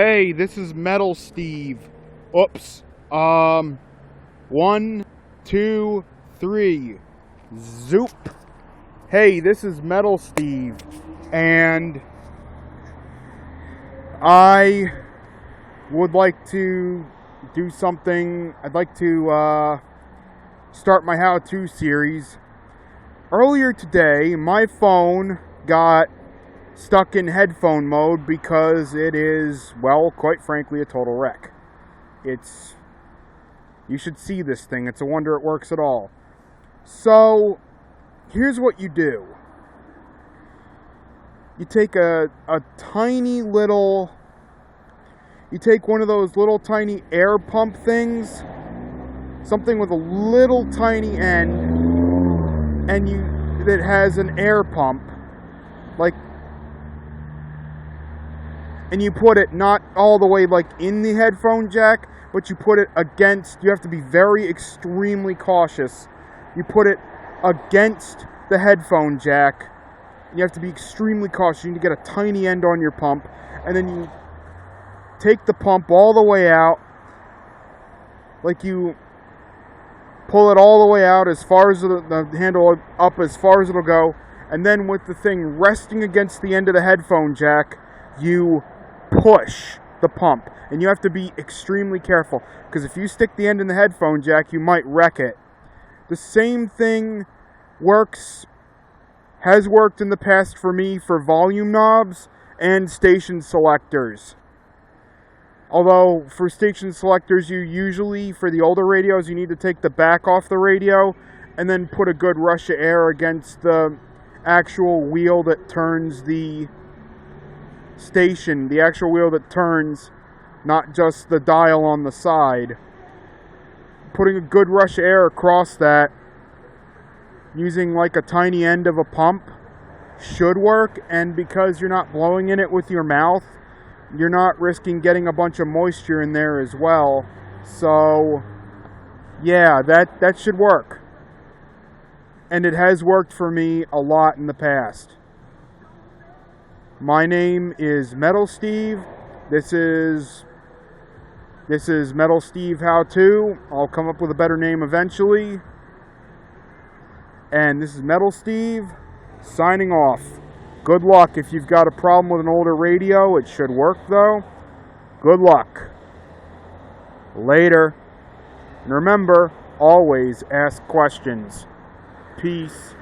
Hey, this is Metal Steve. Oops. 1, 2, 3. Zoop. Hey, this is Metal Steve. And I would like to do something. I'd like to start my how-to series. Earlier today, my phone got stuck in headphone mode because it is, well, quite frankly, a total wreck. You should see this thing. It's a wonder it works at all. So, here's what you do. You take a tiny little, you take one of those little tiny air pump things, something with a little tiny end, and that has an air pump, and you put it not all the way in the headphone jack, but you put it against, you have to be very extremely cautious. You put it against the headphone jack. You have to be extremely cautious. You need to get a tiny end on your pump, and then you take the pump all the way out, you pull it all the way out as far as the handle up as far as it'll go, and then with the thing resting against the end of the headphone jack, you push the pump. And you have to be extremely careful, because if you stick the end in the headphone jack, you might wreck it. The same thing has worked in the past for me for volume knobs and station selectors. Although for station selectors, you usually, for the older radios, you need to take the back off the radio and then put a good rush of air against the actual wheel that turns the station, the actual wheel that turns, not just the dial on the side. Putting a good rush of air across that using a tiny end of a pump should work, and because you're not blowing in it with your mouth, you're not risking getting a bunch of moisture in there as well. So yeah, that should work, and it has worked for me a lot in the past. My name is Metal Steve. This is Metal Steve How To. I'll come up with a better name eventually. And this is Metal Steve signing off. Good luck if you've got a problem with an older radio. It should work though. Good luck. Later. And remember, always ask questions. Peace.